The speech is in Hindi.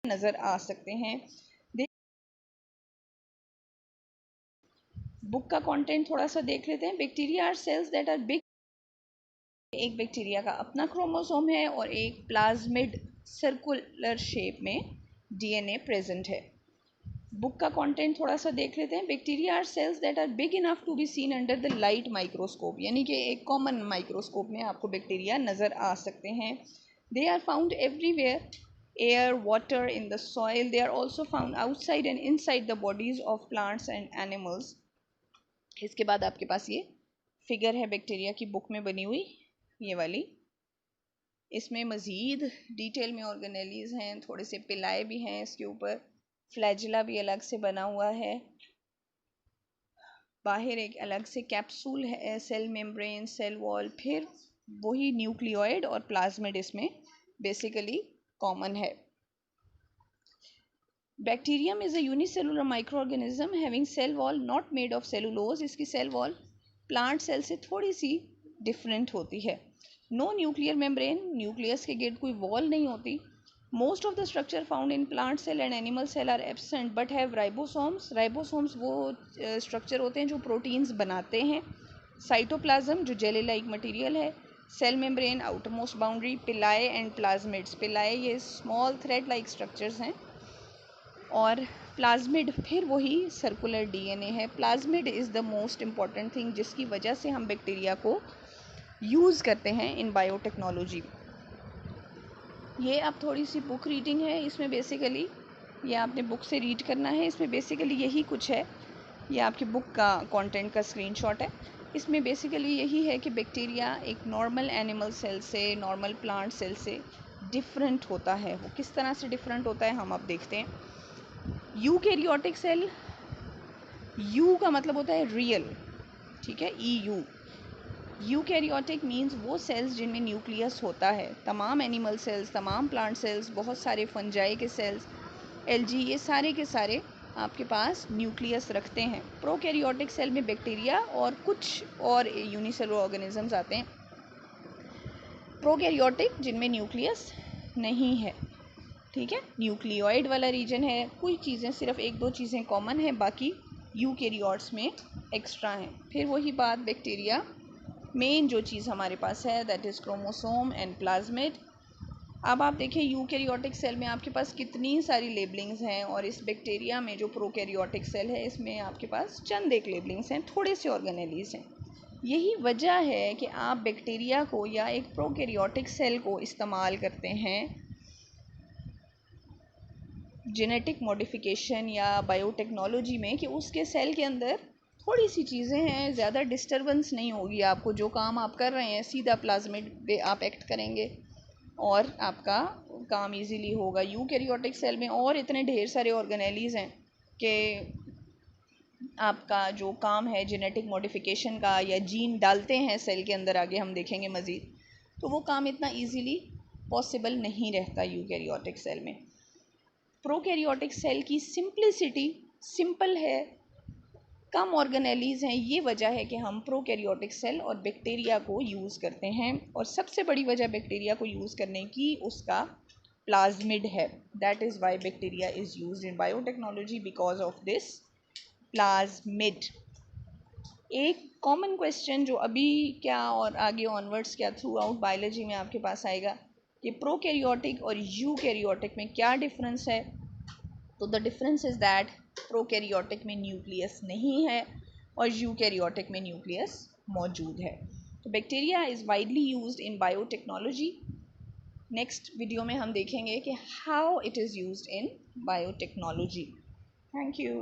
नज़र आ सकते हैं। बुक का कंटेंट थोड़ा सा देख लेते हैं। Bacteria are cells that are big. एक बैक्टीरिया का अपना क्रोमोसोम है और एक प्लाज्मिड सर्कुलर शेप में डीएनए प्रेजेंट है। बुक का कंटेंट थोड़ा सा देख लेते हैं। Bacteria are cells that are big enough to be seen under the light microscope, यानी कि एक कॉमन माइक्रोस्कोप में आपको बैक्टीरिया नज़र आ सकते हैं। They are found everywhere, air, water, in the soil. They are also found outside and inside the bodies of plants and animals. इसके बाद आपके पास ये फिगर है बैक्टीरिया की बुक में बनी हुई, ये वाली। इसमें मज़ीद डिटेल में ऑर्गेनेलीज हैं, थोड़े से पिलाए भी हैं इसके ऊपर, फ्लैजिला भी अलग से बना हुआ है, बाहर एक अलग से कैप्सूल है, सेल मेम्ब्रेन, सेल वॉल, फिर वही न्यूक्लियोइड और प्लाज्मिड इसमें बेसिकली कॉमन है। Bacterium is a unicellular micro organism having cell wall not made of cellulose. इसकी सेल वॉल प्लांट सेल से थोड़ी सी डिफरेंट होती है। नो न्यूक्लियर मेम्ब्रेन, न्यूक्लियस के गिर्द कोई वॉल नहीं होती। Most of the structure found in plant cell and animal cell are absent but have ribosomes. Ribosomes वो स्ट्रक्चर होते हैं जो प्रोटीन्स बनाते हैं। साइटोप्लाज्म जो जेली लाइक मटीरियल है। Cell membrane outer most boundary. Pili and plasmids, pili ये स्मॉल थ्रेड लाइक स्ट्रक्चर्स हैं, और प्लाज्मिड फिर वही सर्कुलर डीएनए है। Plasmid is the most important thing जिसकी वजह से हम बैक्टीरिया को यूज़ करते हैं इन बायोटेक्नोलॉजी। ये अब थोड़ी सी बुक रीडिंग है, इसमें बेसिकली ये आपने बुक से रीड करना है। इसमें बेसिकली यही कुछ है, ये आपकी बुक का कंटेंट का स्क्रीनशॉट है। इसमें बेसिकली यही है कि बैक्टीरिया एक नॉर्मल एनिमल सेल से, नॉर्मल प्लांट सेल से डिफरेंट होता है। वो किस तरह से डिफरेंट होता है हम अब देखते हैं। यूकैरियोटिक सेल, यू का मतलब होता है रियल, ठीक है, EU। यूकैरियोटिक मीन्स वो सेल्स जिनमें न्यूक्लियस होता है। तमाम एनिमल सेल्स, तमाम प्लांट सेल्स, बहुत सारे फंजाई के सेल्स, एल्गी, ये सारे के सारे आपके पास न्यूक्लियस रखते हैं। प्रोकैरियोटिक सेल में बैक्टीरिया और कुछ और यूनिसेलुलर ऑर्गेनिजम्स आते हैं। प्रोकैरियोटिक जिनमें न्यूक्लियस नहीं है, ठीक है, न्यूक्लियोइड वाला रीजन है। कुछ चीज़ें, सिर्फ एक दो चीज़ें कॉमन है, बाकी यूकैरियोट्स में एक्स्ट्रा हैं। फिर वही बात, बैक्टीरिया मेन जो चीज़ हमारे पास है that is chromosome and plasmid. अब आप देखिए यूकैरियोटिक सेल में आपके पास कितनी सारी लेबलिंग्स हैं, और इस बैक्टीरिया में जो प्रोकैरियोटिक सेल है इसमें आपके पास चंद एक लेबलिंग्स हैं, थोड़े से ऑर्गेनेलीज हैं। यही वजह है कि आप बैक्टीरिया को या एक प्रोकैरियोटिक सेल को इस्तेमाल करते हैं जेनेटिक मॉडिफिकेशन या बायोटेक्नोलॉजी में, कि उसके सेल के अंदर थोड़ी सी चीज़ें हैं, ज़्यादा डिस्टरबेंस नहीं होगी आपको। जो काम आप कर रहे हैं सीधा प्लाज्मिड पे आप एक्ट करेंगे और आपका काम इजीली होगा। यूकैरियोटिक सेल में और इतने ढेर सारे ऑर्गेनेलीज हैं कि आपका जो काम है जेनेटिक मॉडिफिकेशन का, या जीन डालते हैं सेल के अंदर, आगे हम देखेंगे मज़ीद, तो वो काम इतना ईजीली पॉसिबल नहीं रहता यूकैरियोटिक सेल में। प्रोकैरियोटिक सेल की सिंप्लिसिटी, सिंपल है, कम ऑर्गेनेलीज हैं, ये वजह है कि हम प्रोकैरियोटिक सेल और बैक्टीरिया को यूज़ करते हैं। और सबसे बड़ी वजह बैक्टीरिया को यूज़ करने की उसका प्लाज्मिड है। That is why bacteria is used in biotechnology, because of this plasmid. एक कॉमन क्वेश्चन जो अभी क्या और आगे ऑनवर्ड्स क्या थ्रू आउट बायोलॉजी में आपके पास आएगा कि प्रोकैरियोटिक और यूकैरियोटिक में क्या डिफरेंस है। तो the difference is that prokaryotic में न्यूक्लियस नहीं है और यूकैरियोटिक में न्यूक्लियस मौजूद है। तो bacteria is widely used in biotechnology. Next video में हम देखेंगे कि how it is used in biotechnology. Thank you.